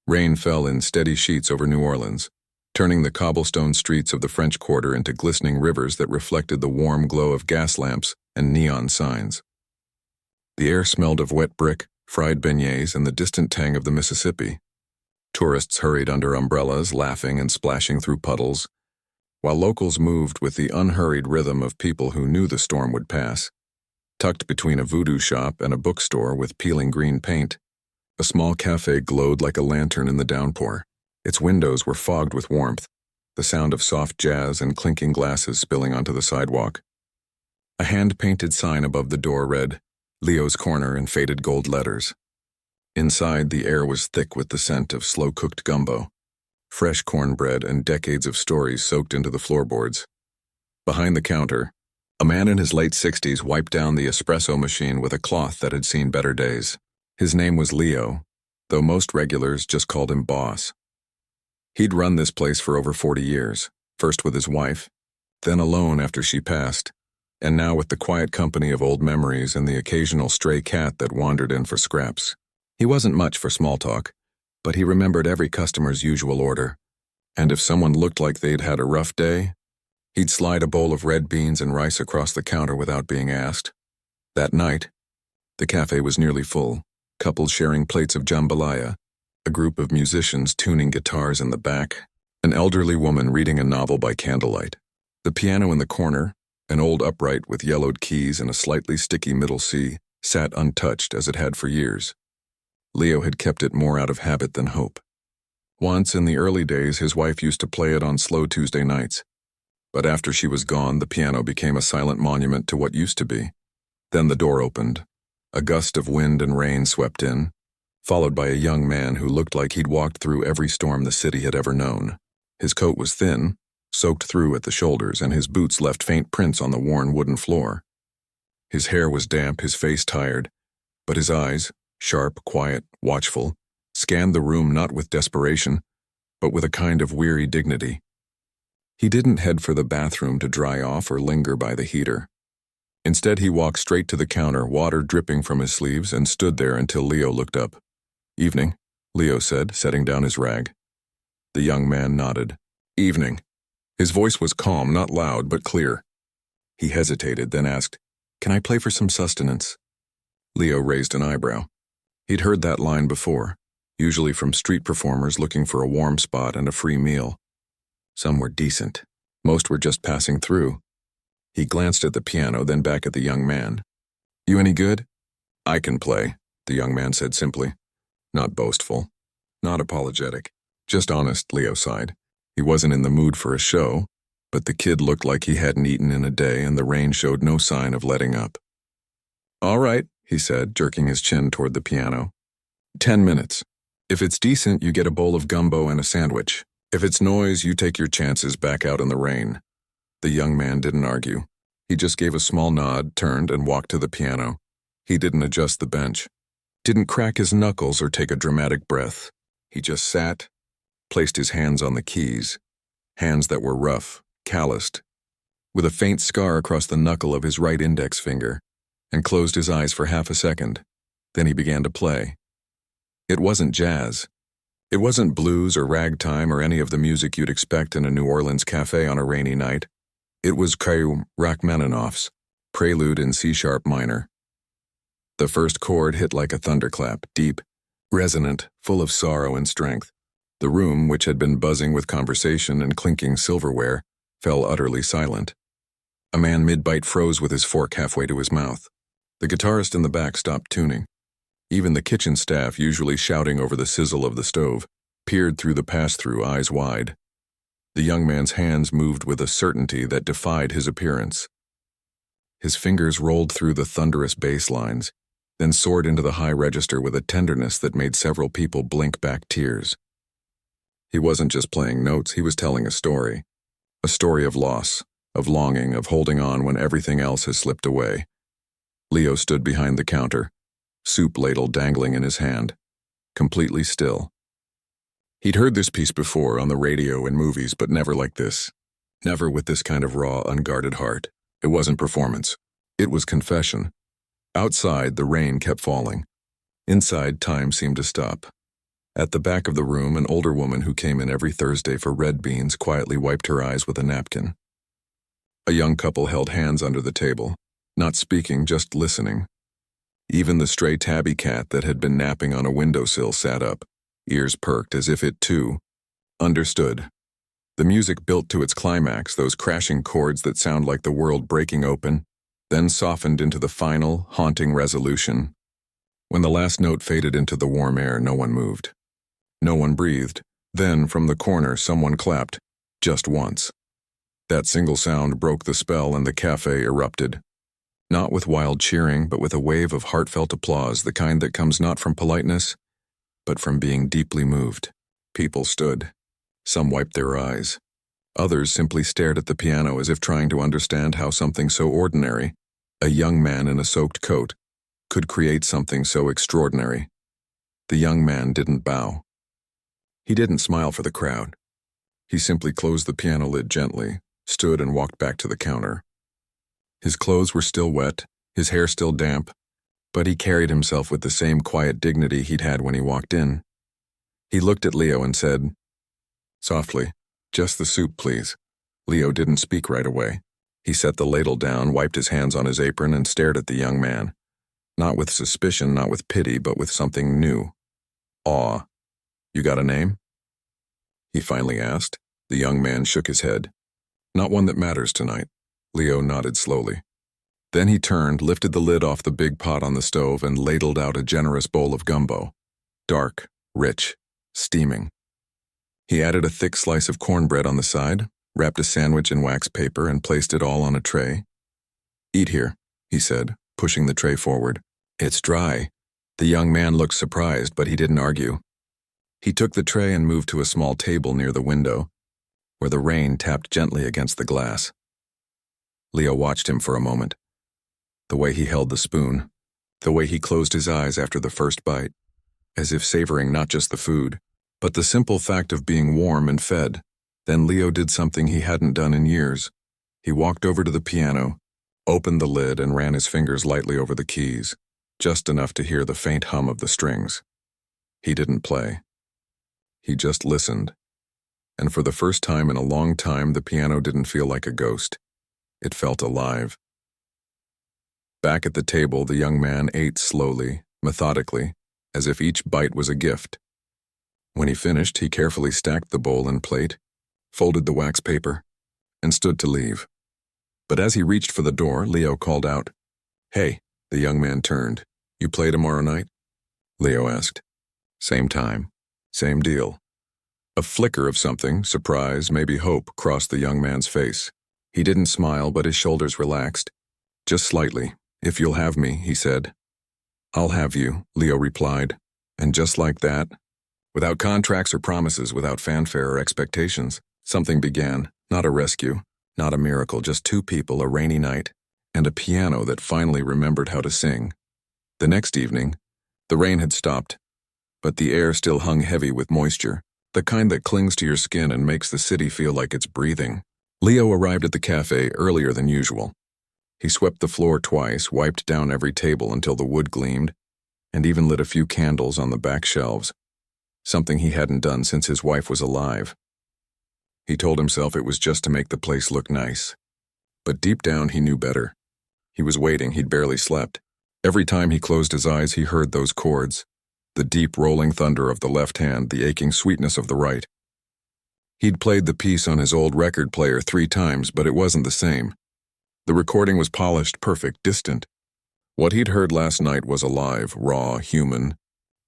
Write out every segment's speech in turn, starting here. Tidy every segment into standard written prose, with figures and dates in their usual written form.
Rain fell in steady sheets over New Orleans, turning the cobblestone streets of the French Quarter into glistening rivers that reflected the warm glow of gas lamps and neon signs. The air smelled of wet brick, fried beignets, and the distant tang of the Mississippi. Tourists hurried under umbrellas, laughing and splashing through puddles, while locals moved with the unhurried rhythm of people who knew the storm would pass. Tucked between a voodoo shop and a bookstore with peeling green paint, a small cafe glowed like a lantern in the downpour. Its windows were fogged with warmth, the sound of soft jazz and clinking glasses spilling onto the sidewalk. A hand-painted sign above the door read, "Leo's Corner," in faded gold letters. Inside, the air was thick with the scent of slow-cooked gumbo, fresh cornbread, and decades of stories soaked into the floorboards. Behind the counter, a man in his late 60s wiped down the espresso machine with a cloth that had seen better days. His name was Leo, though most regulars just called him Boss. He'd run this place for over 40 years, first with his wife, then alone after she passed, and now with the quiet company of old memories and the occasional stray cat that wandered in for scraps. He wasn't much for small talk, but he remembered every customer's usual order, and if someone looked like they'd had a rough day, he'd slide a bowl of red beans and rice across the counter without being asked. That night, the cafe was nearly full, couples sharing plates of jambalaya, a group of musicians tuning guitars in the back, an elderly woman reading a novel by candlelight. The piano in the corner, an old upright with yellowed keys and a slightly sticky middle C, sat untouched as it had for years. Leo had kept it more out of habit than hope. Once in the early days, his wife used to play it on slow Tuesday nights, but after she was gone, the piano became a silent monument to what used to be. Then the door opened. A gust of wind and rain swept in, followed by a young man who looked like he'd walked through every storm the city had ever known. His coat was thin, soaked through at the shoulders, and his boots left faint prints on the worn wooden floor. His hair was damp, his face tired, but his eyes, sharp, quiet, watchful, scanned the room not with desperation, but with a kind of weary dignity. He didn't head for the bathroom to dry off or linger by the heater. Instead, he walked straight to the counter, water dripping from his sleeves, and stood there until Leo looked up. "Evening," Leo said, setting down his rag. The young man nodded. "Evening." His voice was calm, not loud, but clear. He hesitated, then asked, "Can I play for some sustenance?" Leo raised an eyebrow. He'd heard that line before, usually from street performers looking for a warm spot and a free meal. Some were decent. Most were just passing through. He glanced at the piano, then back at the young man. "You any good?" "I can play," the young man said simply. Not boastful, not apologetic, just honest, Leo sighed. He wasn't in the mood for a show, but the kid looked like he hadn't eaten in a day, and the rain showed no sign of letting up. "All right," he said, jerking his chin toward the piano. 10 minutes. If it's decent, you get a bowl of gumbo and a sandwich. If it's noise, you take your chances back out in the rain." The young man didn't argue. He just gave a small nod, turned, and walked to the piano. He didn't adjust the bench, didn't crack his knuckles or take a dramatic breath. He just sat, placed his hands on the keys, hands that were rough, calloused, with a faint scar across the knuckle of his right index finger, and closed his eyes for half a second. Then he began to play. It wasn't jazz. It wasn't blues or ragtime or any of the music you'd expect in a New Orleans cafe on a rainy night. It was Caillou Rachmaninoff's Prelude in C-sharp minor. The first chord hit like a thunderclap, deep, resonant, full of sorrow and strength. The room, which had been buzzing with conversation and clinking silverware, fell utterly silent. A man mid-bite froze with his fork halfway to his mouth. The guitarist in the back stopped tuning. Even the kitchen staff, usually shouting over the sizzle of the stove, peered through the pass-through, eyes wide. The young man's hands moved with a certainty that defied his appearance. His fingers rolled through the thunderous bass lines, then soared into the high register with a tenderness that made several people blink back tears. He wasn't just playing notes, he was telling a story of loss, of longing, of holding on when everything else has slipped away. Leo stood behind the counter, soup ladle dangling in his hand, completely still. He'd heard this piece before on the radio and movies, but never like this. Never with this kind of raw, unguarded heart. It wasn't performance. It was confession. Outside, the rain kept falling. Inside, time seemed to stop. At the back of the room, an older woman who came in every Thursday for red beans quietly wiped her eyes with a napkin. A young couple held hands under the table, not speaking, just listening. Even the stray tabby cat that had been napping on a windowsill sat up, ears perked as if it, too, understood. The music built to its climax, those crashing chords that sound like the world breaking open, then softened into the final, haunting resolution. When the last note faded into the warm air, no one moved. No one breathed. Then, from the corner, someone clapped, just once. That single sound broke the spell and the cafe erupted. Not with wild cheering, but with a wave of heartfelt applause, the kind that comes not from politeness, but from being deeply moved. People stood. Some wiped their eyes. Others simply stared at the piano as if trying to understand how something so ordinary, a young man in a soaked coat, could create something so extraordinary. The young man didn't bow. He didn't smile for the crowd. He simply closed the piano lid gently, stood and walked back to the counter. His clothes were still wet, his hair still damp, but he carried himself with the same quiet dignity he'd had when he walked in. He looked at Leo and said, softly, "Just the soup, please." Leo didn't speak right away. He set the ladle down, wiped his hands on his apron, and stared at the young man. Not with suspicion, not with pity, but with something new. Awe. "You got a name?" he finally asked. The young man shook his head. "Not one that matters tonight." Leo nodded slowly. Then he turned, lifted the lid off the big pot on the stove, and ladled out a generous bowl of gumbo. Dark, rich, steaming. He added a thick slice of cornbread on the side, wrapped a sandwich in wax paper, and placed it all on a tray. "Eat here," he said, pushing the tray forward. "It's dry." The young man looked surprised, but he didn't argue. He took the tray and moved to a small table near the window, where the rain tapped gently against the glass. Leo watched him for a moment. The way he held the spoon, the way he closed his eyes after the first bite, as if savoring not just the food, but the simple fact of being warm and fed. Then Leo did something he hadn't done in years. He walked over to the piano, opened the lid, and ran his fingers lightly over the keys, just enough to hear the faint hum of the strings. He didn't play. He just listened. And for the first time in a long time, the piano didn't feel like a ghost. It felt alive. Back at the table, the young man ate slowly, methodically, as if each bite was a gift. When he finished, he carefully stacked the bowl and plate, folded the wax paper, and stood to leave. But as he reached for the door, Leo called out, "Hey." The young man turned. "You play tomorrow night?" Leo asked. "Same time. Same deal." A flicker of something, surprise, maybe hope, crossed the young man's face. He didn't smile, but his shoulders relaxed. "Just slightly. If you'll have me," he said. "I'll have you," Leo replied. And just like that, without contracts or promises, without fanfare or expectations, something began. Not a rescue, not a miracle, just two people, a rainy night, and a piano that finally remembered how to sing. The next evening, the rain had stopped, but the air still hung heavy with moisture, the kind that clings to your skin and makes the city feel like it's breathing. Leo arrived at the cafe earlier than usual. He swept the floor twice, wiped down every table until the wood gleamed, and even lit a few candles on the back shelves, something he hadn't done since his wife was alive. He told himself it was just to make the place look nice. But deep down he knew better. He was waiting, he'd barely slept. Every time he closed his eyes, he heard those chords, the deep rolling thunder of the left hand, the aching sweetness of the right. He'd played the piece on his old record player 3 times, but it wasn't the same. The recording was polished, perfect, distant. What he'd heard last night was alive, raw, human,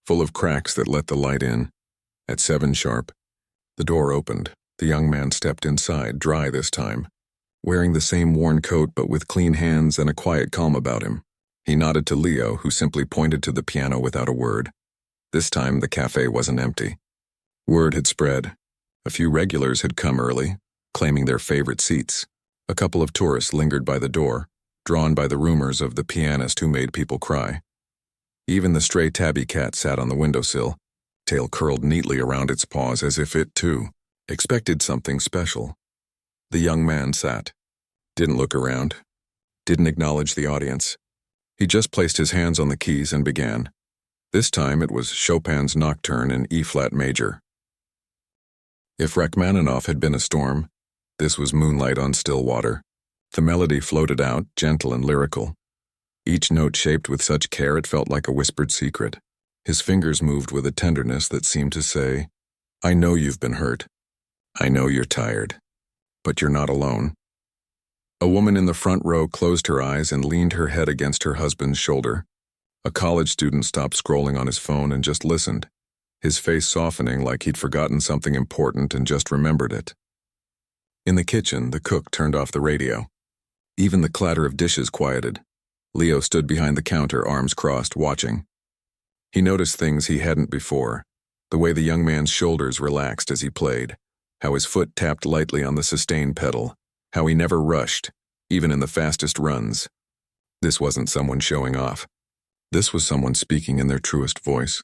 full of cracks that let the light in. At 7 sharp, the door opened. The young man stepped inside, dry this time, wearing the same worn coat but with clean hands and a quiet calm about him. He nodded to Leo, who simply pointed to the piano without a word. This time the cafe wasn't empty. Word had spread. A few regulars had come early, claiming their favorite seats. A couple of tourists lingered by the door, drawn by the rumors of the pianist who made people cry. Even the stray tabby cat sat on the windowsill, tail curled neatly around its paws as if it, too, expected something special. The young man sat, didn't look around, didn't acknowledge the audience. He just placed his hands on the keys and began. This time it was Chopin's Nocturne in E-flat major. If Rachmaninoff had been a storm, this was moonlight on still water. The melody floated out, gentle and lyrical. Each note shaped with such care it felt like a whispered secret. His fingers moved with a tenderness that seemed to say, I know you've been hurt. I know you're tired. But you're not alone. A woman in the front row closed her eyes and leaned her head against her husband's shoulder. A college student stopped scrolling on his phone and just listened, his face softening like he'd forgotten something important and just remembered it. In the kitchen, the cook turned off the radio. Even the clatter of dishes quieted. Leo stood behind the counter, arms crossed, watching. He noticed things he hadn't before, the way the young man's shoulders relaxed as he played, how his foot tapped lightly on the sustain pedal, how he never rushed, even in the fastest runs. This wasn't someone showing off. This was someone speaking in their truest voice.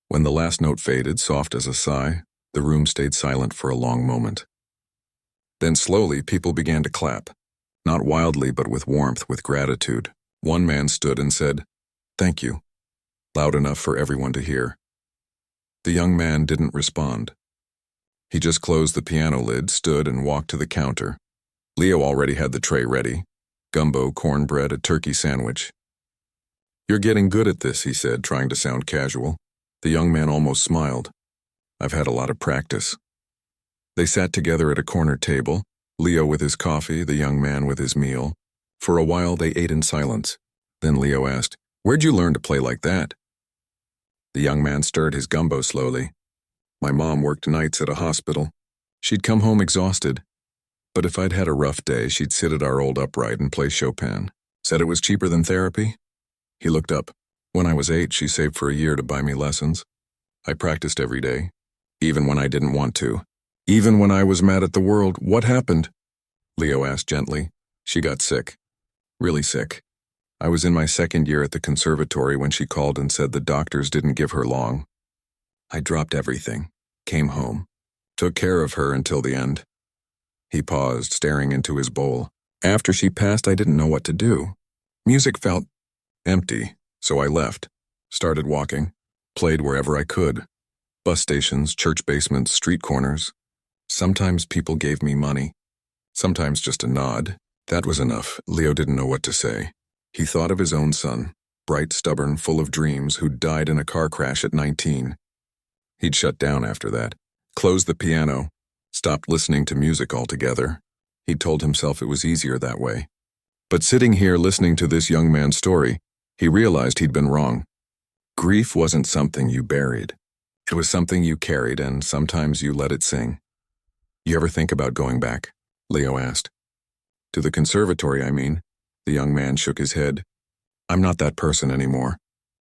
When the last note faded, soft as a sigh, the room stayed silent for a long moment. Then slowly, people began to clap. Not wildly, but with warmth, with gratitude. One man stood and said, "Thank you," loud enough for everyone to hear. The young man didn't respond. He just closed the piano lid, stood, and walked to the counter. Leo already had the tray ready. Gumbo, cornbread, a turkey sandwich. "You're getting good at this," he said, trying to sound casual. The young man almost smiled. "I've had a lot of practice." They sat together at a corner table, Leo with his coffee, the young man with his meal. For a while they ate in silence. Then Leo asked, "Where'd you learn to play like that?" The young man stirred his gumbo slowly. "My mom worked nights at a hospital. She'd come home exhausted. But if I'd had a rough day, she'd sit at our old upright and play Chopin. Said it was cheaper than therapy." He looked up. "When I was 8, she saved for a year to buy me lessons. I practiced every day, even when I didn't want to. Even when I was mad at the world." "What happened?" Leo asked gently. "She got sick. Really sick. I was in my second year at the conservatory when she called and said the doctors didn't give her long. I dropped everything, came home, took care of her until the end." He paused, staring into his bowl. "After she passed, I didn't know what to do. Music felt empty, so I left, started walking, played wherever I could. Bus stations, church basements, street corners. Sometimes people gave me money, sometimes just a nod. That was enough." Leo didn't know what to say. He thought of his own son, bright, stubborn, full of dreams, who'd died in a car crash at 19. He'd shut down after that, closed the piano, stopped listening to music altogether. He'd told himself it was easier that way. But sitting here listening to this young man's story, he realized he'd been wrong. Grief wasn't something you buried. It was something you carried, and sometimes you let it sing. "You ever think about going back?" Leo asked. "To the conservatory, I mean." The young man shook his head. "I'm not that person anymore,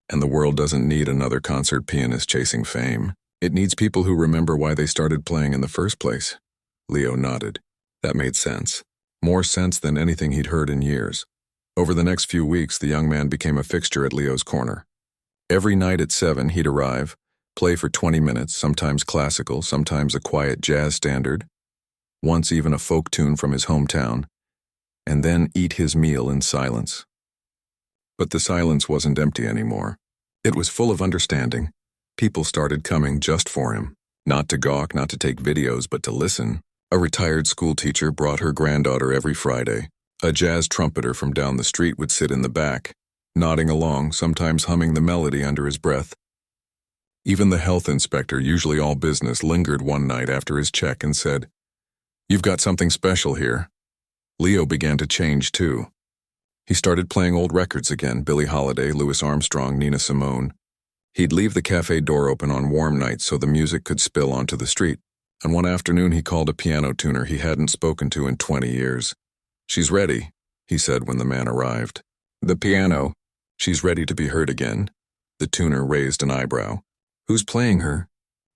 and the world doesn't need another concert pianist chasing fame. It needs people who remember why they started playing in the first place." Leo nodded. That made sense. More sense than anything he'd heard in years. Over the next few weeks, the young man became a fixture at Leo's corner. Every night at 7, he'd arrive, play for 20 minutes, sometimes classical, sometimes a quiet jazz standard, once even a folk tune from his hometown, and then eat his meal in silence. But the silence wasn't empty anymore. It was full of understanding. People started coming just for him. Not to gawk, not to take videos, but to listen. A retired school teacher brought her granddaughter every Friday. A jazz trumpeter from down the street would sit in the back, nodding along, sometimes humming the melody under his breath. Even the health inspector, usually all business, lingered one night after his check and said, "You've got something special here." Leo began to change too. He started playing old records again, Billie Holiday, Louis Armstrong, Nina Simone. He'd leave the cafe door open on warm nights so the music could spill onto the street. And one afternoon he called a piano tuner he hadn't spoken to in 20 years. "She's ready," he said when the man arrived. "The piano. She's ready to be heard again." The tuner raised an eyebrow. "Who's playing her?"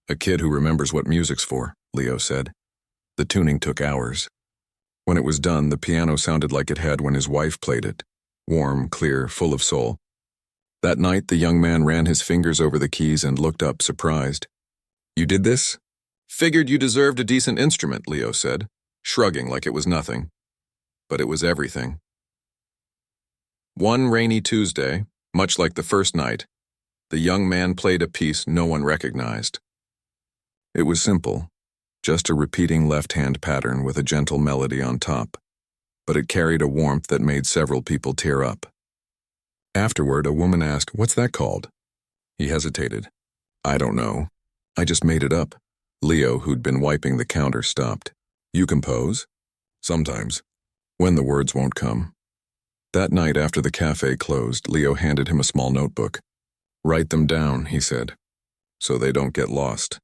"A kid who remembers what music's for," Leo said. The tuning took hours. When it was done, the piano sounded like it had when his wife played it. Warm, clear, full of soul. That night, the young man ran his fingers over the keys and looked up, surprised. "You did this?" "Figured you deserved a decent instrument," Leo said, shrugging like it was nothing. But it was everything. One rainy Tuesday, much like the first night, The young man played a piece no one recognized. It was simple, just a repeating left-hand pattern with a gentle melody on top, but it carried a warmth that made several people tear up. Afterward, a woman asked, "What's that called?" He hesitated. "I don't know. I just made it up." Leo, who'd been wiping the counter, stopped. "You compose?" "Sometimes, when the words won't come." That night after the cafe closed, Leo handed him a small notebook. "Write them down," he said, "so they don't get lost."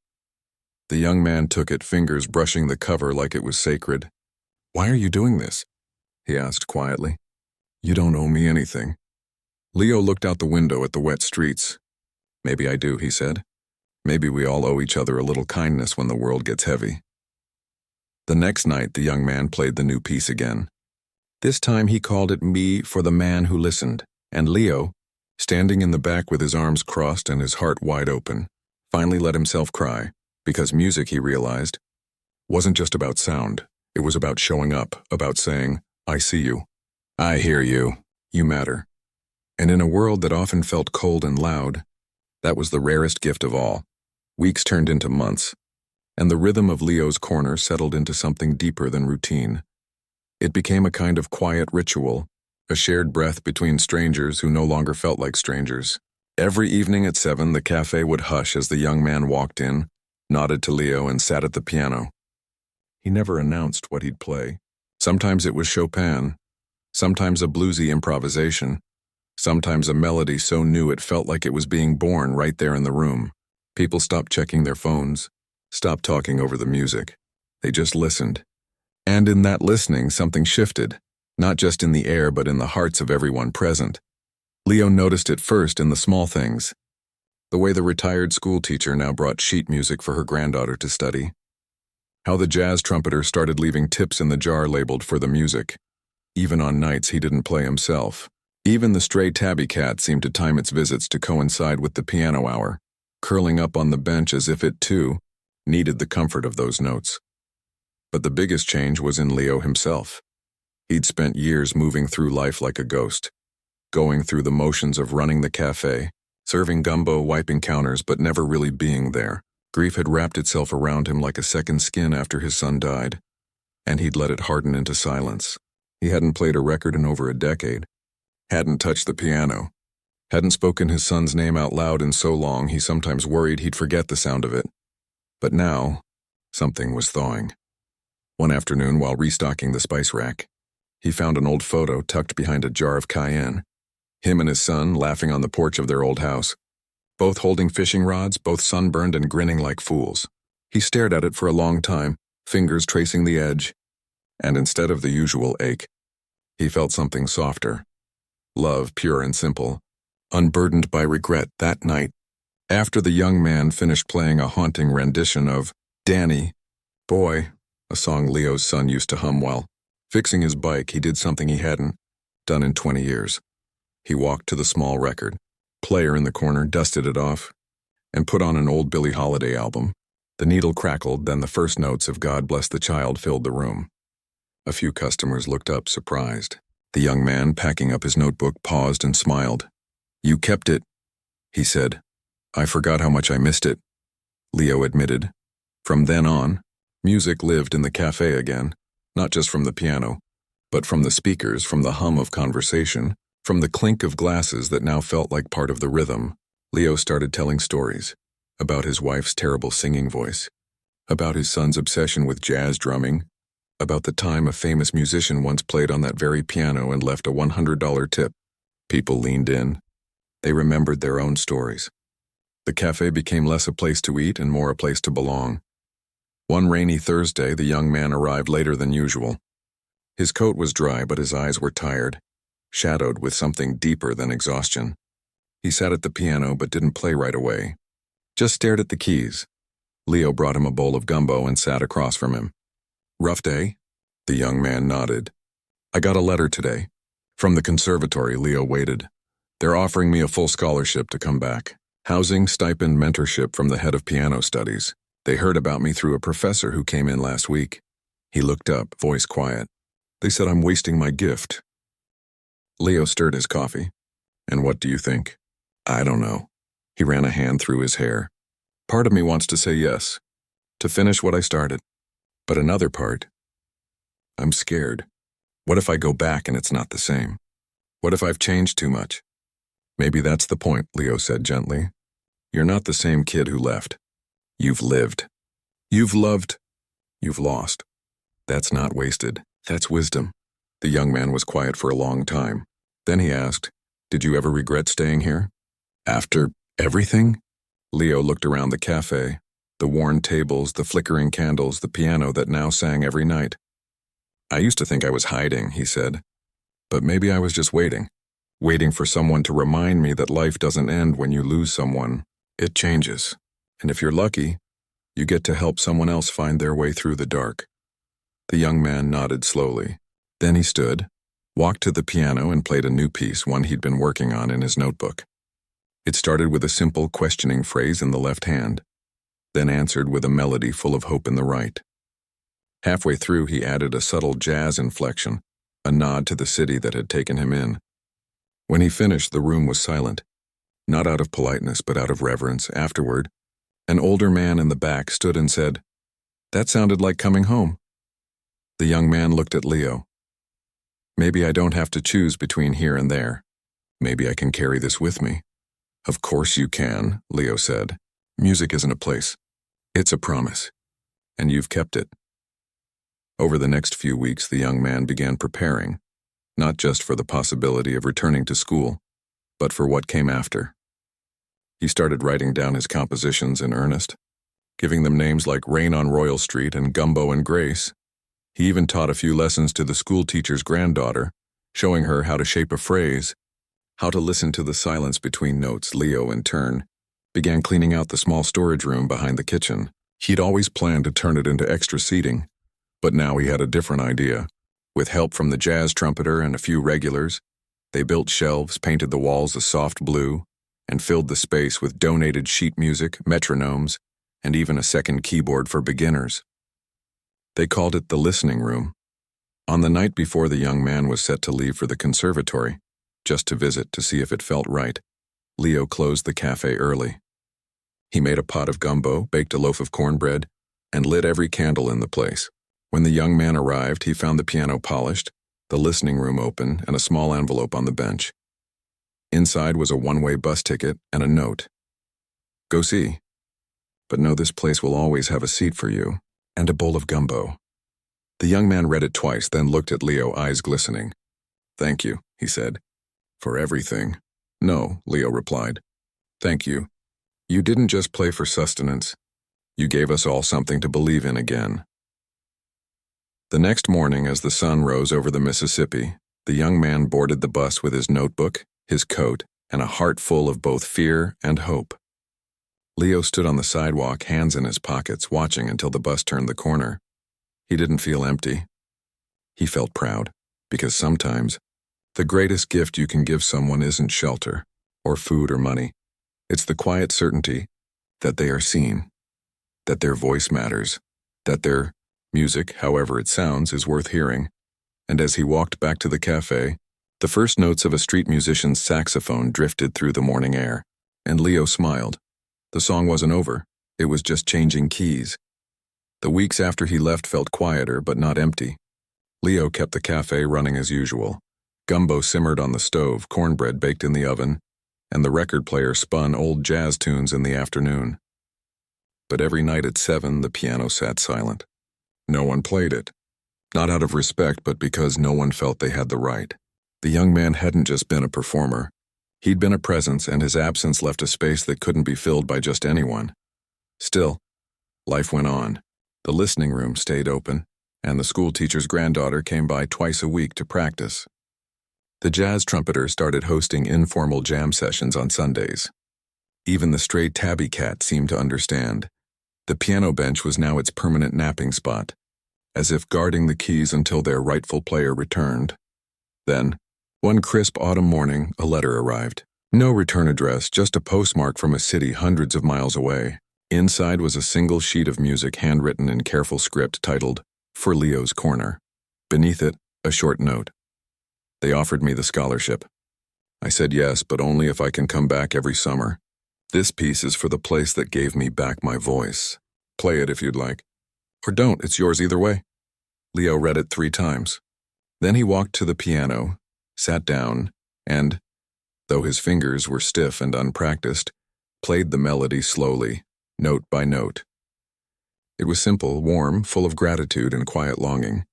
The young man took it, fingers brushing the cover like it was sacred. "Why are you doing this?" he asked quietly. "You don't owe me anything." Leo looked out the window at the wet streets. "Maybe I do," he said. "Maybe we all owe each other a little kindness when the world gets heavy." The next night, the young man played the new piece again. This time he called it "Me for the Man Who Listened," and Leo, standing in the back with his arms crossed and his heart wide open, finally let himself cry, because music, he realized, wasn't just about sound. It was about showing up, about saying, "I see you. I hear you. You matter." And in a world that often felt cold and loud, that was the rarest gift of all. Weeks turned into months, and the rhythm of Leo's corner settled into something deeper than routine. It became a kind of quiet ritual, a shared breath between strangers who no longer felt like strangers. Every evening at 7, the cafe would hush as the young man walked in, nodded to Leo, and sat at the piano. He never announced what he'd play. Sometimes it was Chopin, sometimes a bluesy improvisation, sometimes a melody so new it felt like it was being born right there in the room. People stopped checking their phones, stopped talking over the music. They just listened. And in that listening, something shifted, not just in the air but in the hearts of everyone present. Leo noticed it first in the small things. The way the retired school teacher now brought sheet music for her granddaughter to study. How the jazz trumpeter started leaving tips in the jar labeled for the music, even on nights he didn't play himself. Even the stray tabby cat seemed to time its visits to coincide with the piano hour, curling up on the bench as if it, too, needed the comfort of those notes. But the biggest change was in Leo himself. He'd spent years moving through life like a ghost, going through the motions of running the cafe, serving gumbo, wiping counters, but never really being there. Grief had wrapped itself around him like a second skin after his son died, and he'd let it harden into silence. He hadn't played a record in over a decade, hadn't touched the piano, hadn't spoken his son's name out loud in so long he sometimes worried he'd forget the sound of it. But now, something was thawing. One afternoon, while restocking the spice rack, he found an old photo tucked behind a jar of cayenne. Him and his son laughing on the porch of their old house, both holding fishing rods, both sunburned and grinning like fools. He stared at it for a long time, fingers tracing the edge, and instead of the usual ache, he felt something softer. Love, pure and simple, unburdened by regret. That night, after the young man finished playing a haunting rendition of "Danny, Boy," a song Leo's son used to hum while fixing his bike, he did something he hadn't done in 20 years. He walked to the small record player in the corner, dusted it off, and put on an old Billie Holiday album. The needle crackled, then the first notes of "God Bless the Child" filled the room. A few customers looked up, surprised. The young man, packing up his notebook, paused and smiled. "You kept it," he said. "I forgot how much I missed it," Leo admitted. From then on, music lived in the cafe again, not just from the piano, but from the speakers, from the hum of conversation, from the clink of glasses that now felt like part of the rhythm. Leo started telling stories about his wife's terrible singing voice, about his son's obsession with jazz drumming, about the time a famous musician once played on that very piano and left a $100 tip. People leaned in. They remembered their own stories. The cafe became less a place to eat and more a place to belong. One rainy Thursday, the young man arrived later than usual. His coat was dry, but his eyes were tired, shadowed with something deeper than exhaustion. He sat at the piano but didn't play right away, just stared at the keys. Leo brought him a bowl of gumbo and sat across from him. "Rough day?" The young man nodded. "I got a letter today. From the conservatory." Leo waited. "They're offering me a full scholarship to come back. Housing, stipend, mentorship from the head of piano studies. They heard about me through a professor who came in last week." He looked up, voice quiet. "They said I'm wasting my gift." Leo stirred his coffee. "And what do you think?" "I don't know." He ran a hand through his hair. Part of me wants to say yes, to finish what I started. But another part, I'm scared. What if I go back and it's not the same? What if I've changed too much? Maybe that's the point, Leo said gently. You're not the same kid who left. You've lived. You've loved. You've lost. That's not wasted. That's wisdom. The young man was quiet for a long time. Then he asked, Did you ever regret staying here? After everything? Leo looked around the cafe, the worn tables, the flickering candles, the piano that now sang every night. I used to think I was hiding, he said. But maybe I was just waiting for someone to remind me that life doesn't end when you lose someone. It changes. And if you're lucky, you get to help someone else find their way through the dark. The young man nodded slowly. Then he stood, walked to the piano and played a new piece, one he'd been working on in his notebook. It started with a simple questioning phrase in the left hand, then answered with a melody full of hope in the right. Halfway through, he added a subtle jazz inflection, a nod to the city that had taken him in. When he finished, the room was silent, not out of politeness but out of reverence. Afterward, an older man in the back stood and said, That sounded like coming home. The young man looked at Leo. Maybe I don't have to choose between here and there. Maybe I can carry this with me. Of course you can, Leo said. Music isn't a place. It's a promise. And you've kept it. Over the next few weeks, the young man began preparing, not just for the possibility of returning to school, but for what came after. He started writing down his compositions in earnest, giving them names like Rain on Royal Street and Gumbo and Grace. He even taught a few lessons to the school teacher's granddaughter, showing her how to shape a phrase, how to listen to the silence between notes. Leo, in turn, began cleaning out the small storage room behind the kitchen. He'd always planned to turn it into extra seating, but now he had a different idea. With help from the jazz trumpeter and a few regulars, they built shelves, painted the walls a soft blue, and filled the space with donated sheet music, metronomes, and even a second keyboard for beginners. They called it the listening room. On the night before the young man was set to leave for the conservatory, just to visit to see if it felt right, Leo closed the cafe early. He made a pot of gumbo, baked a loaf of cornbread, and lit every candle in the place. When the young man arrived, he found the piano polished, the listening room open, and a small envelope on the bench. Inside was a one-way bus ticket and a note. Go see. But know this place will always have a seat for you, and a bowl of gumbo. The young man read it twice, then looked at Leo, eyes glistening. Thank you, he said. For everything. No, Leo replied. Thank you. You didn't just play for sustenance. You gave us all something to believe in again. The next morning, as the sun rose over the Mississippi, the young man boarded the bus with his notebook, his coat, and a heart full of both fear and hope. Leo stood on the sidewalk, hands in his pockets, watching until the bus turned the corner. He didn't feel empty. He felt proud, because sometimes the greatest gift you can give someone isn't shelter, or food or money. It's the quiet certainty that they are seen, that their voice matters, that their music, however it sounds, is worth hearing. And as he walked back to the cafe, the first notes of a street musician's saxophone drifted through the morning air, and Leo smiled. The song wasn't over, it was just changing keys. The weeks after he left felt quieter but not empty. Leo kept the cafe running as usual. Gumbo simmered on the stove, cornbread baked in the oven, and the record player spun old jazz tunes in the afternoon. But every night at 7, the piano sat silent. No one played it. Not out of respect, but because no one felt they had the right. The young man hadn't just been a performer. He'd been a presence, and his absence left a space that couldn't be filled by just anyone. Still, life went on. The listening room stayed open, and the school teacher's granddaughter came by twice a week to practice. The jazz trumpeter started hosting informal jam sessions on Sundays. Even the stray tabby cat seemed to understand. The piano bench was now its permanent napping spot, as if guarding the keys until their rightful player returned. Then, one crisp autumn morning, a letter arrived. No return address, just a postmark from a city hundreds of miles away. Inside was a single sheet of music handwritten in careful script titled, For Leo's Corner. Beneath it, a short note. They offered me the scholarship. I said yes, but only if I can come back every summer. This piece is for the place that gave me back my voice. Play it if you'd like. Or don't, it's yours either way. Leo read it 3 times. Then he walked to the piano, sat down, and, though his fingers were stiff and unpracticed, played the melody slowly, note by note. It was simple, warm, full of gratitude and quiet longing.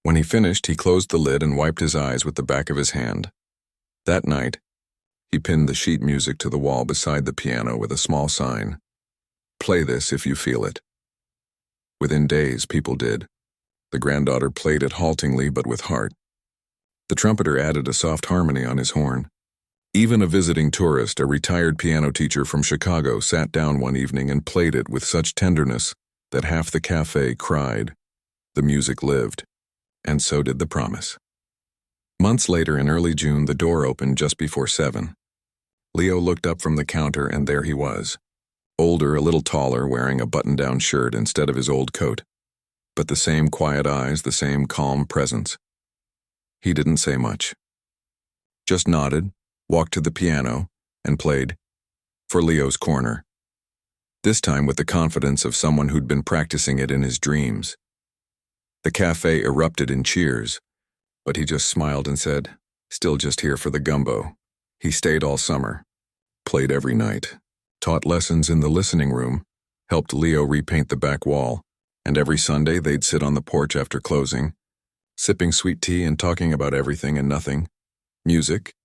When he finished, he closed the lid and wiped his eyes with the back of his hand. That night, he pinned the sheet music to the wall beside the piano with a small sign. Play this if you feel it. Within days, people did. The granddaughter played it haltingly but with heart. The trumpeter added a soft harmony on his horn. Even a visiting tourist, a retired piano teacher from Chicago, sat down one evening and played it with such tenderness that half the cafe cried. The music lived, and so did the promise. Months later, in early June, the door opened just before 7. Leo looked up from the counter, and there he was. Older, a little taller, wearing a button-down shirt instead of his old coat. But the same quiet eyes, the same calm presence. He didn't say much. Just nodded, walked to the piano, and played For Leo's Corner. This time with the confidence of someone who'd been practicing it in his dreams. The cafe erupted in cheers, but he just smiled and said, "Still just here for the gumbo." He stayed all summer, played every night, taught lessons in the listening room, helped Leo repaint the back wall, and every Sunday they'd sit on the porch after closing, sipping sweet tea and talking about everything and nothing. Music,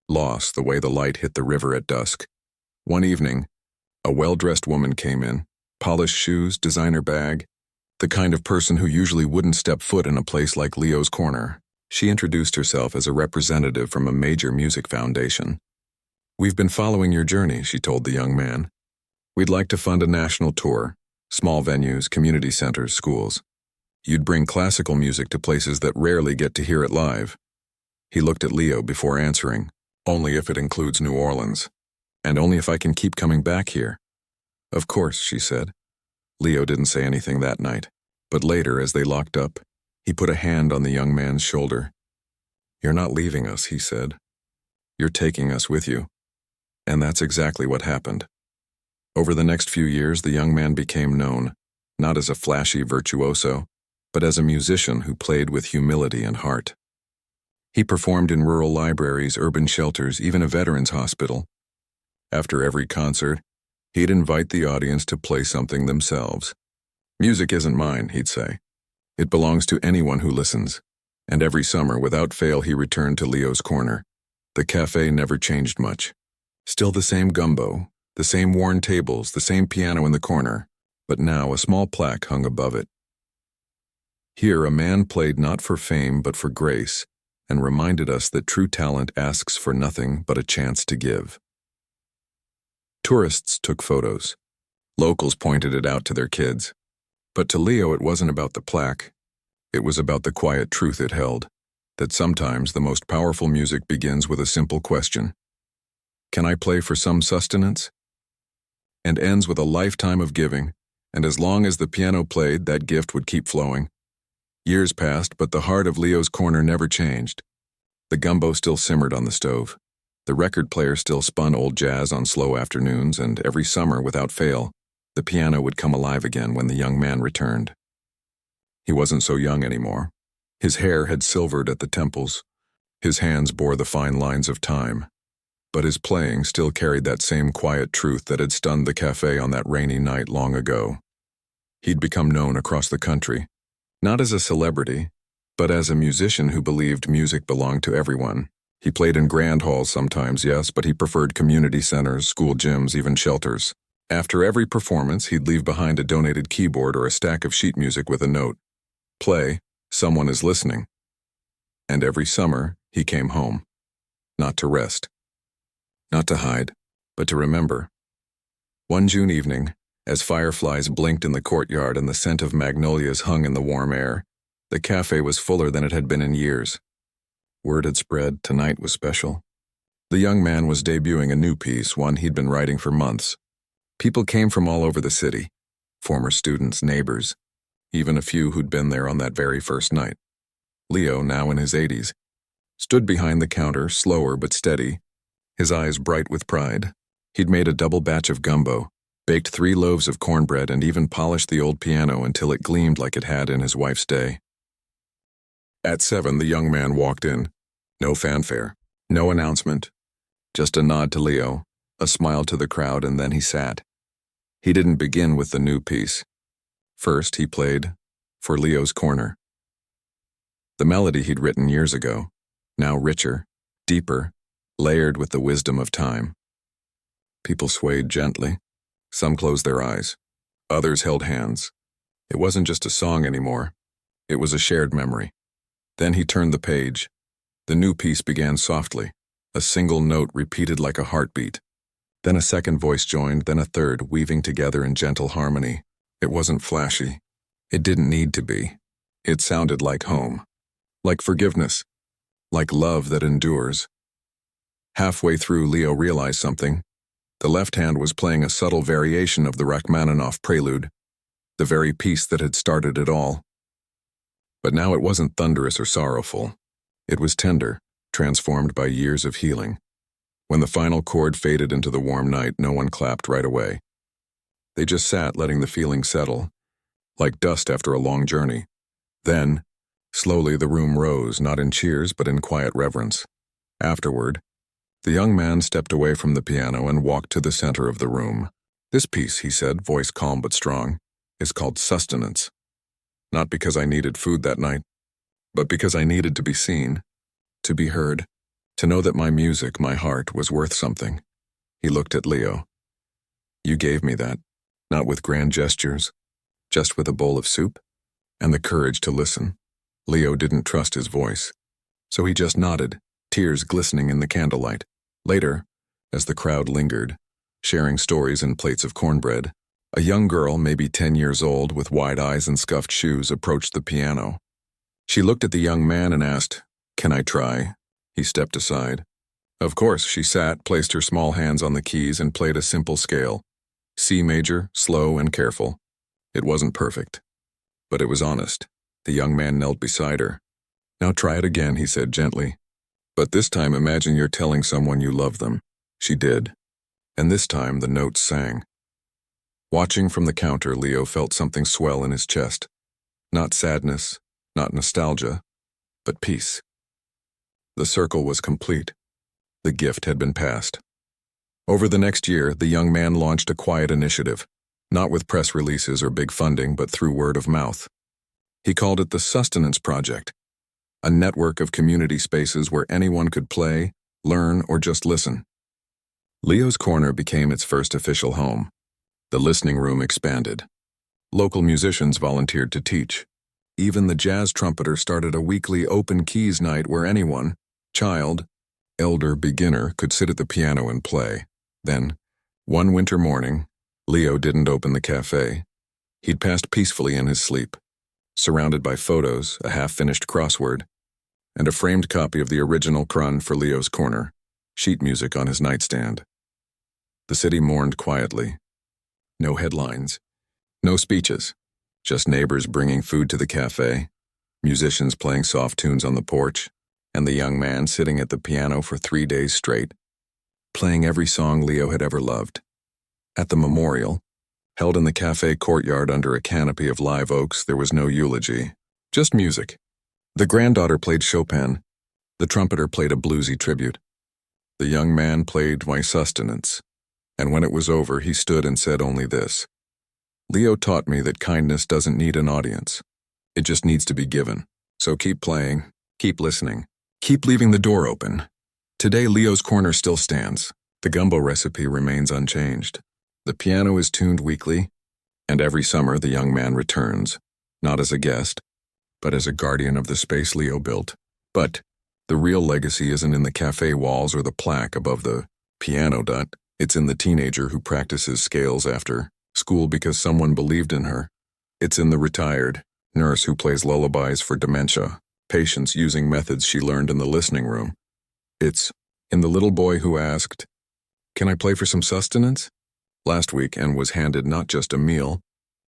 loss the way the light hit the river at dusk. One evening, a well-dressed woman came in, polished shoes, designer bag, the kind of person who usually wouldn't step foot in a place like Leo's Corner. She introduced herself as a representative from a major music foundation. "We've been following your journey," she told the young man. "We'd like to fund a national tour, small venues, community centers, schools. You'd bring classical music to places that rarely get to hear it live." He looked at Leo before answering, "Only if it includes New Orleans. And only if I can keep coming back here." "Of course," she said. Leo didn't say anything that night, but later, as they locked up, he put a hand on the young man's shoulder. "You're not leaving us," he said. "You're taking us with you." And that's exactly what happened. Over the next few years, the young man became known, not as a flashy virtuoso, but as a musician who played with humility and heart. He performed in rural libraries, urban shelters, even a veterans hospital. After every concert, he'd invite the audience to play something themselves. "Music isn't mine," he'd say. "It belongs to anyone who listens." And every summer, without fail, he returned to Leo's Corner. The cafe never changed much. Still the same gumbo, the same worn tables, the same piano in the corner, but now a small plaque hung above it. Here a man played not for fame but for grace, and reminded us that true talent asks for nothing but a chance to give. Tourists took photos. Locals pointed it out to their kids. But to Leo it wasn't about the plaque. It was about the quiet truth it held, that sometimes the most powerful music begins with a simple question. Can I play for some sustenance? And ends with a lifetime of giving, and as long as the piano played, that gift would keep flowing. Years passed, but the heart of Leo's Corner never changed. The gumbo still simmered on the stove. The record player still spun old jazz on slow afternoons, and every summer, without fail, the piano would come alive again when the young man returned. He wasn't so young anymore. His hair had silvered at the temples. His hands bore the fine lines of time. But his playing still carried that same quiet truth that had stunned the cafe on that rainy night long ago. He'd become known across the country, not as a celebrity, but as a musician who believed music belonged to everyone. He played in grand halls sometimes, yes, but he preferred community centers, school gyms, even shelters. After every performance, he'd leave behind a donated keyboard or a stack of sheet music with a note. Play, someone is listening. And every summer, he came home. Not to rest. Not to hide, but to remember. One June evening, as fireflies blinked in the courtyard and the scent of magnolias hung in the warm air, the cafe was fuller than it had been in years. Word had spread, tonight was special. The young man was debuting a new piece, one he'd been writing for months. People came from all over the city, former students, neighbors, even a few who'd been there on that very first night. Leo, now in his 80s, stood behind the counter, slower but steady, his eyes bright with pride. He'd made a double batch of gumbo, baked 3 loaves of cornbread, and even polished the old piano until it gleamed like it had in his wife's day. At 7, the young man walked in. No fanfare, no announcement, just a nod to Leo, a smile to the crowd, and then he sat. He didn't begin with the new piece. First, he played For Leo's Corner. The melody he'd written years ago, now richer, deeper, layered with the wisdom of time. People swayed gently. Some closed their eyes. Others held hands. It wasn't just a song anymore. It was a shared memory. Then he turned the page. The new piece began softly, a single note repeated like a heartbeat. Then a second voice joined, then a third, weaving together in gentle harmony. It wasn't flashy. It didn't need to be. It sounded like home, like forgiveness, like love that endures. Halfway through, Leo realized something. The left hand was playing a subtle variation of the Rachmaninoff prelude, the very piece that had started it all. But now it wasn't thunderous or sorrowful. It was tender, transformed by years of healing. When the final chord faded into the warm night, no one clapped right away. They just sat, letting the feeling settle, like dust after a long journey. Then, slowly the room rose, not in cheers but in quiet reverence. Afterward, the young man stepped away from the piano and walked to the center of the room. This piece, he said, voice calm but strong, is called Sustenance. Not because I needed food that night, but because I needed to be seen, to be heard, to know that my music, my heart, was worth something. He looked at Leo. You gave me that, not with grand gestures, just with a bowl of soup and the courage to listen. Leo didn't trust his voice, so he just nodded, tears glistening in the candlelight. Later, as the crowd lingered, sharing stories and plates of cornbread, a young girl, maybe 10 years old, with wide eyes and scuffed shoes, approached the piano. She looked at the young man and asked, "Can I try?" He stepped aside. Of course, she sat, placed her small hands on the keys, and played a simple scale. C major, slow and careful. It wasn't perfect, but it was honest. The young man knelt beside her. "Now try it again," he said gently. "But this time imagine you're telling someone you love them." She did. And this time the notes sang. Watching from the counter, Leo felt something swell in his chest. Not sadness, not nostalgia, but peace. The circle was complete. The gift had been passed. Over the next year, the young man launched a quiet initiative, not with press releases or big funding, but through word of mouth. He called it the Sustenance Project, a network of community spaces where anyone could play, learn, or just listen. Leo's Corner became its first official home. The listening room expanded. Local musicians volunteered to teach. Even the jazz trumpeter started a weekly open keys night where anyone, child, elder, beginner, could sit at the piano and play. Then, one winter morning, Leo didn't open the cafe. He'd passed peacefully in his sleep, surrounded by photos, a half-finished crossword, and a framed copy of the original Crun for Leo's Corner, sheet music on his nightstand. The city mourned quietly. No headlines, no speeches, just neighbors bringing food to the cafe, musicians playing soft tunes on the porch, and the young man sitting at the piano for 3 days straight, playing every song Leo had ever loved. At the memorial, held in the cafe courtyard under a canopy of live oaks, there was no eulogy, just music. The granddaughter played Chopin. The trumpeter played a bluesy tribute. The young man played My Sustenance. And when it was over, he stood and said only this: "Leo taught me that kindness doesn't need an audience. It just needs to be given. So keep playing, keep listening, keep leaving the door open." Today, Leo's Corner still stands. The gumbo recipe remains unchanged. The piano is tuned weekly, and every summer the young man returns, not as a guest, but as a guardian of the space Leo built. But the real legacy isn't in the cafe walls or the plaque above the piano dot. It's in the teenager who practices scales after school because someone believed in her. It's in the retired nurse who plays lullabies for dementia, patients using methods she learned in the listening room. It's in the little boy who asked, "Can I play for some sustenance?" last week and was handed not just a meal,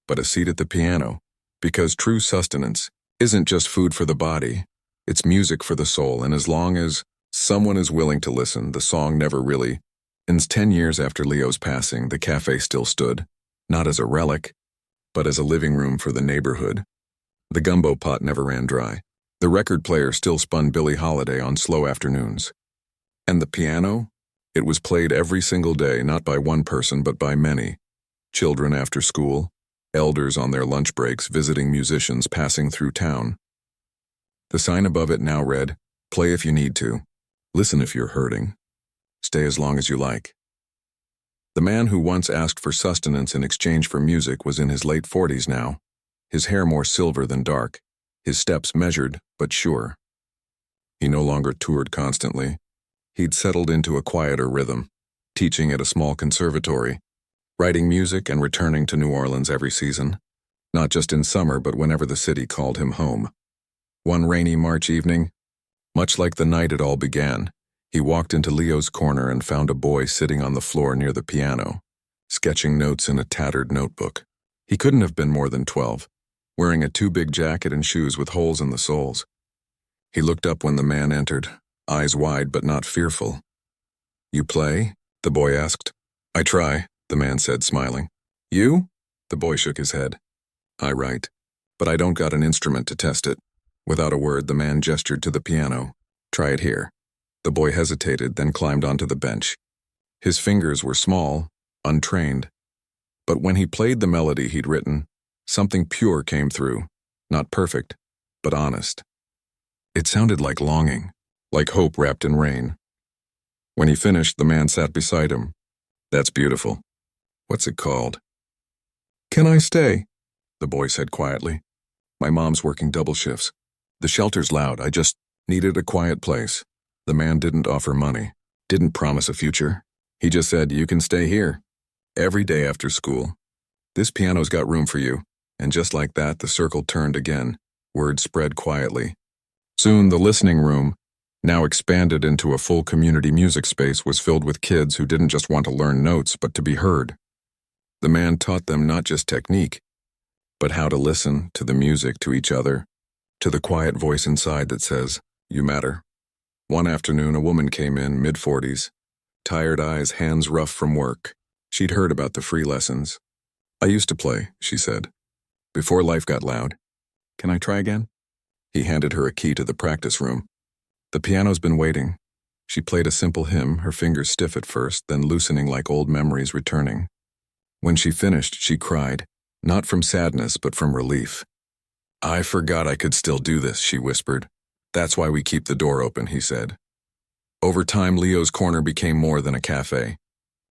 but a seat at the piano. Because true sustenance isn't just food for the body, it's music for the soul, and as long as someone is willing to listen, the song never really And 10 years after Leo's passing, the cafe still stood, not as a relic, but as a living room for the neighborhood. The gumbo pot never ran dry. The record player still spun Billie Holiday on slow afternoons. And the piano? It was played every single day, not by one person, but by many. Children after school, elders on their lunch breaks visiting musicians passing through town. The sign above it now read, "Play if you need to. Listen if you're hurting. Stay as long as you like." The man who once asked for sustenance in exchange for music was in his late 40s now, his hair more silver than dark, his steps measured but sure. He no longer toured constantly. He'd settled into a quieter rhythm, teaching at a small conservatory, writing music and returning to New Orleans every season, not just in summer but whenever the city called him home. One rainy March evening, much like the night it all began, he walked into Leo's corner and found a boy sitting on the floor near the piano, sketching notes in a tattered notebook. He couldn't have been more than 12, wearing a too-big jacket and shoes with holes in the soles. He looked up when the man entered, eyes wide but not fearful. "You play?" the boy asked. "I try," the man said, smiling. "You?" The boy shook his head. "I write, but I don't got an instrument to test it." Without a word, the man gestured to the piano. "Try it here." The boy hesitated, then climbed onto the bench. His fingers were small, untrained. But when he played the melody he'd written, something pure came through, not perfect, but honest. It sounded like longing, like hope wrapped in rain. When he finished, the man sat beside him. "That's beautiful. What's it called?" "Can I stay?" the boy said quietly. "My mom's working double shifts. The shelter's loud. I just needed a quiet place." The man didn't offer money, didn't promise a future. He just said, "You can stay here, every day after school. This piano's got room for you." And just like that, the circle turned again. Word spread quietly. Soon, the listening room, now expanded into a full community music space, was filled with kids who didn't just want to learn notes, but to be heard. The man taught them not just technique, but how to listen to the music, to each other, to the quiet voice inside that says, "You matter." One afternoon, a woman came in, mid-40s, tired eyes, hands rough from work. She'd heard about the free lessons. "I used to play," she said, "before life got loud. Can I try again?" He handed her a key to the practice room. "The piano's been waiting." She played a simple hymn, her fingers stiff at first, then loosening like old memories returning. When she finished, she cried, not from sadness, but from relief. "I forgot I could still do this," she whispered. "That's why we keep the door open," he said. Over time, Leo's Corner became more than a cafe.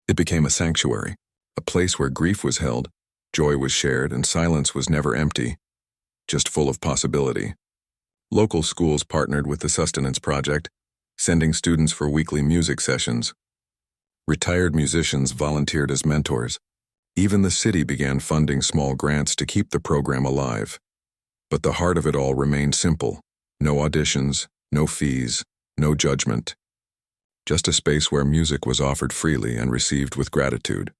It became a sanctuary, a place where grief was held, joy was shared, and silence was never empty, just full of possibility. Local schools partnered with the Sustenance Project, sending students for weekly music sessions. Retired musicians volunteered as mentors. Even the city began funding small grants to keep the program alive. But the heart of it all remained simple. No auditions, no fees, no judgment. Just a space where music was offered freely and received with gratitude.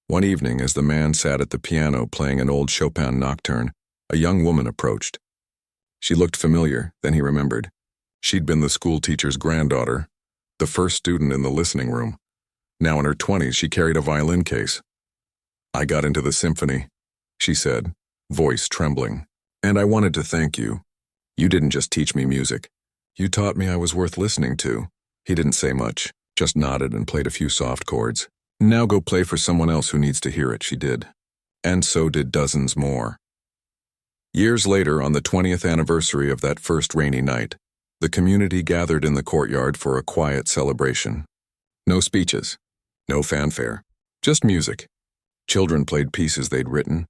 One evening, as the man sat at the piano playing an old Chopin nocturne, a young woman approached. She looked familiar, then he remembered. She'd been the school teacher's granddaughter, the first student in the listening room. Now in her 20s, she carried a violin case. "I got into the symphony," she said, voice trembling. "And I wanted to thank you. You didn't just teach me music. You taught me I was worth listening to." He didn't say much, just nodded and played a few soft chords. "Now go play for someone else who needs to hear it," she did. And so did dozens more. Years later, on the 20th anniversary of that first rainy night, the community gathered in the courtyard for a quiet celebration. No speeches, no fanfare, just music. Children played pieces they'd written.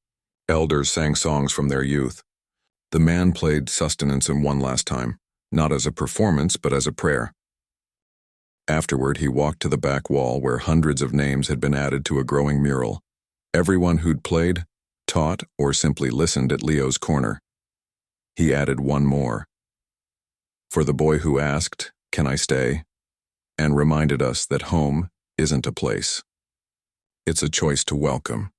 Elders sang songs from their youth. The man played Sustenance in one last time, not as a performance, but as a prayer. Afterward, he walked to the back wall where hundreds of names had been added to a growing mural. Everyone who'd played, taught, or simply listened at Leo's Corner. He added one more. For the boy who asked, "Can I stay?" and reminded us that home isn't a place. It's a choice to welcome.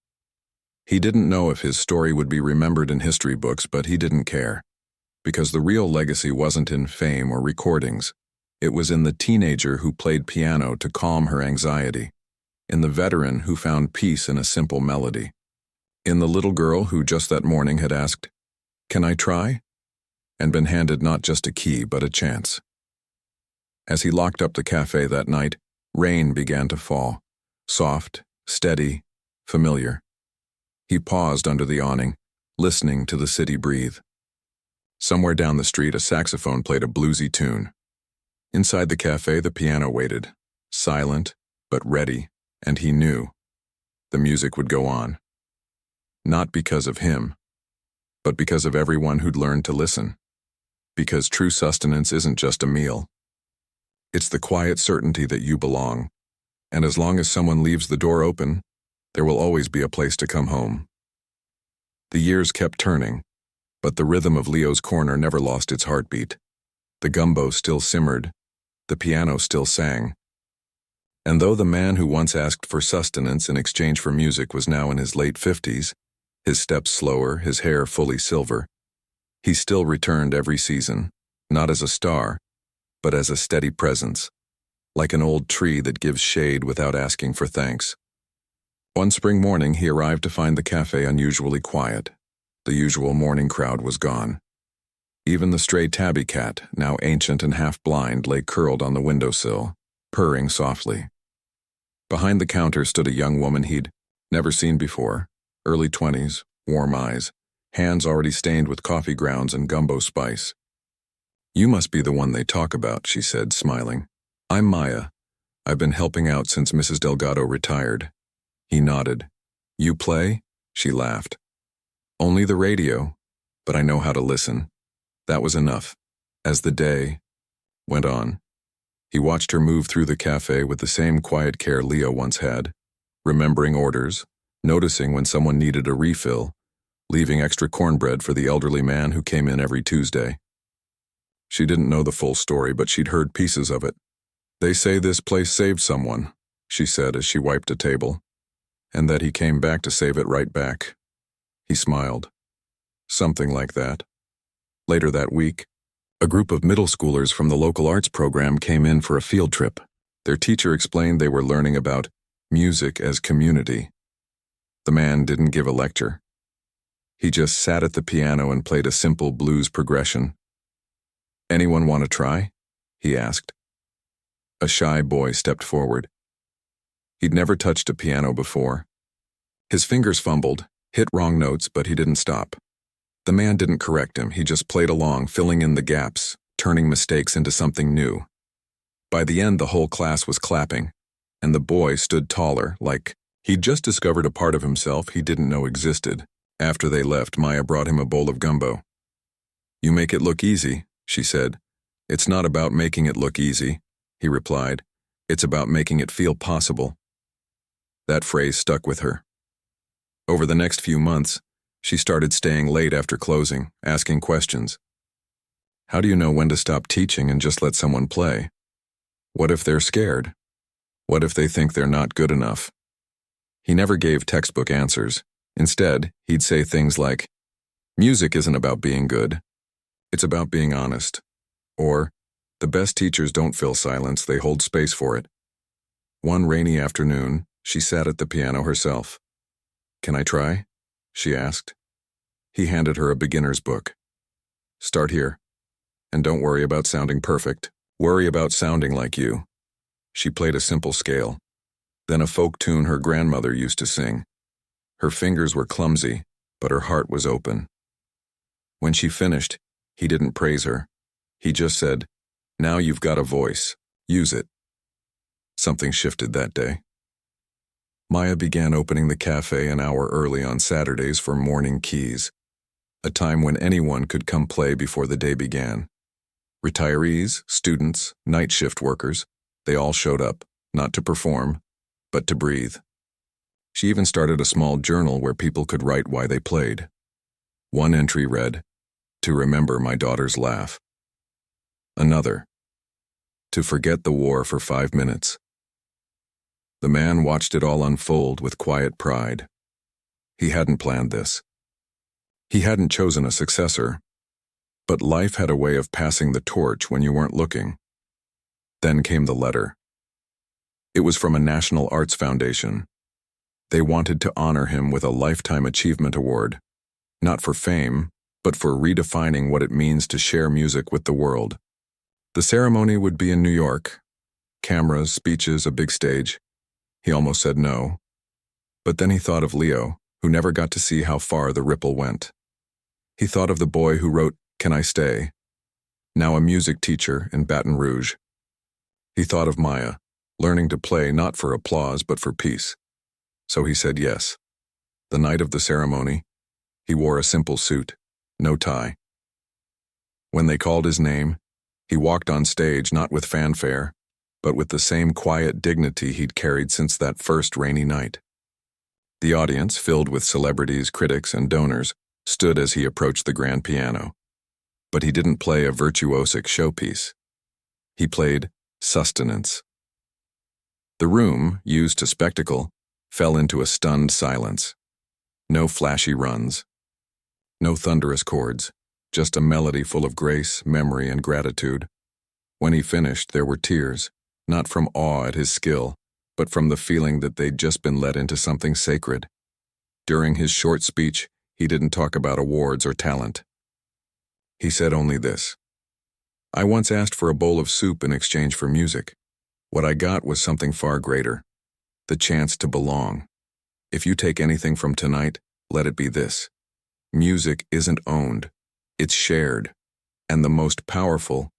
He didn't know if his story would be remembered in history books, but he didn't care. Because the real legacy wasn't in fame or recordings. It was in the teenager who played piano to calm her anxiety, in the veteran who found peace in a simple melody, in the little girl who just that morning had asked, "Can I try?" and been handed not just a key but a chance. As he locked up the cafe that night, rain began to fall, soft, steady, familiar. He paused under the awning, listening to the city breathe. Somewhere down the street, a saxophone played a bluesy tune. Inside the cafe, the piano waited, silent but ready, and he knew the music would go on. Not because of him, but because of everyone who'd learned to listen. Because true sustenance isn't just a meal. It's the quiet certainty that you belong, and as long as someone leaves the door open, there will always be a place to come home. The years kept turning, but the rhythm of Leo's corner never lost its heartbeat. The gumbo still simmered, the piano still sang. And though the man who once asked for sustenance in exchange for music was now in his late 50s, his steps slower, his hair fully silver, he still returned every season, not as a star, but as a steady presence, like an old tree that gives shade without asking for thanks. One spring morning, he arrived to find the cafe unusually quiet. The usual morning crowd was gone. Even the stray tabby cat, now ancient and half-blind, lay curled on the windowsill, purring softly. Behind the counter stood a young woman he'd never seen before, early 20s, warm eyes, hands already stained with coffee grounds and gumbo spice. "You must be the one they talk about," she said, smiling. "I'm Maya. I've been helping out since Mrs. Delgado retired." He nodded. "You play?" She laughed. "Only the radio, but I know how to listen." That was enough. As the day went on, he watched her move through the cafe with the same quiet care Leo once had, remembering orders, noticing when someone needed a refill, leaving extra cornbread for the elderly man who came in every Tuesday. She didn't know the full story, but she'd heard pieces of it. "They say this place saved someone," she said as she wiped a table, "and that he came back to save it right back." He smiled. "Something like that." Later that week, a group of middle schoolers from the local arts program came in for a field trip. Their teacher explained they were learning about music as community. The man didn't give a lecture. He just sat at the piano and played a simple blues progression. "Anyone want to try?" he asked. A shy boy stepped forward. He'd never touched a piano before. His fingers fumbled, hit wrong notes, but he didn't stop. The man didn't correct him, he just played along, filling in the gaps, turning mistakes into something new. By the end, the whole class was clapping, and the boy stood taller, like he'd just discovered a part of himself he didn't know existed. After they left, Maya brought him a bowl of gumbo. "You make it look easy," she said. "It's not about making it look easy," he replied. "It's about making it feel possible." That phrase stuck with her. Over the next few months, she started staying late after closing, asking questions. How do you know when to stop teaching and just let someone play? What if they're scared? What if they think they're not good enough? He never gave textbook answers. Instead, he'd say things like, "Music isn't about being good. It's about being honest." Or, "The best teachers don't fill silence, they hold space for it." One rainy afternoon, she sat at the piano herself. "Can I try?" she asked. He handed her a beginner's book. "Start here. And don't worry about sounding perfect. Worry about sounding like you." She played a simple scale, then a folk tune her grandmother used to sing. Her fingers were clumsy, but her heart was open. When she finished, he didn't praise her. He just said, "Now you've got a voice. Use it." Something shifted that day. Maya began opening the cafe an hour early on Saturdays for morning keys, a time when anyone could come play before the day began. Retirees, students, night shift workers, they all showed up, not to perform, but to breathe. She even started a small journal where people could write why they played. One entry read, "To remember my daughter's laugh." Another, "To forget the war for 5 minutes." The man watched it all unfold with quiet pride. He hadn't planned this. He hadn't chosen a successor. But life had a way of passing the torch when you weren't looking. Then came the letter. It was from a National Arts Foundation. They wanted to honor him with a Lifetime Achievement Award, not for fame, but for redefining what it means to share music with the world. The ceremony would be in New York. Cameras, speeches, a big stage. He almost said no. But then he thought of Leo, who never got to see how far the ripple went. He thought of the boy who wrote Can I Stay?, now a music teacher in Baton Rouge. He thought of Maya, learning to play not for applause but for peace. So he said yes. The night of the ceremony, he wore a simple suit, no tie. When they called his name, he walked on stage not with fanfare, but with the same quiet dignity he'd carried since that first rainy night. The audience, filled with celebrities, critics, and donors, stood as he approached the grand piano. But he didn't play a virtuosic showpiece. He played sustenance. The room, used to spectacle, fell into a stunned silence. No flashy runs. No thunderous chords, just a melody full of grace, memory, and gratitude. When he finished, there were tears, not from awe at his skill, but from the feeling that they'd just been let into something sacred. During his short speech, he didn't talk about awards or talent. He said only this: I once asked for a bowl of soup in exchange for music. What I got was something far greater, the chance to belong. If you take anything from tonight, let it be this: music isn't owned, it's shared. And the most powerful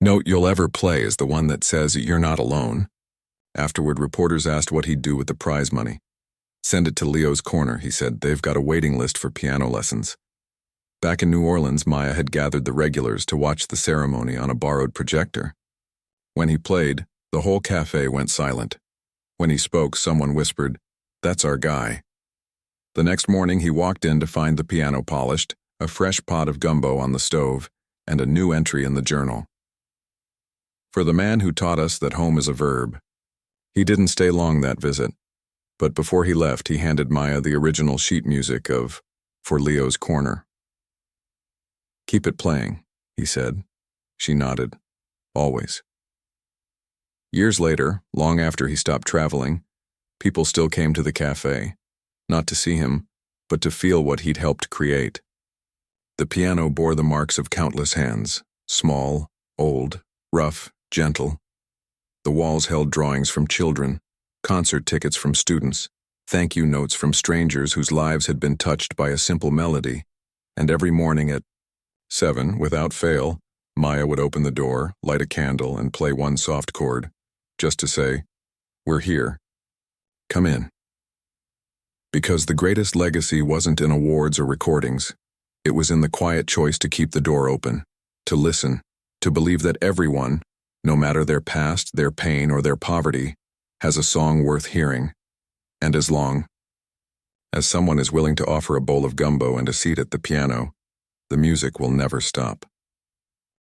note you'll ever play is the one that says you're not alone. Afterward, reporters asked what he'd do with the prize money. Send it to Leo's Corner, he said. They've got a waiting list for piano lessons. Back in New Orleans, Maya had gathered the regulars to watch the ceremony on a borrowed projector. When he played, the whole cafe went silent. When he spoke, someone whispered, "That's our guy." The next morning, he walked in to find the piano polished, a fresh pot of gumbo on the stove, and a new entry in the journal. For the man who taught us that home is a verb. He didn't stay long that visit, but before he left, he handed Maya the original sheet music of For Leo's Corner. "Keep it playing," he said. She nodded. Always. Years later, long after he stopped traveling, people still came to the cafe, not to see him, but to feel what he'd helped create. The piano bore the marks of countless hands, small, old, rough, gentle. The walls held drawings from children, concert tickets from students, thank you notes from strangers whose lives had been touched by a simple melody, and every morning at 7, without fail, Maya would open the door, light a candle, and play one soft chord, just to say, "We're here. Come in." Because the greatest legacy wasn't in awards or recordings, it was in the quiet choice to keep the door open, to listen, to believe that everyone, no matter their past, their pain, or their poverty, has a song worth hearing. And as long as someone is willing to offer a bowl of gumbo and a seat at the piano, the music will never stop.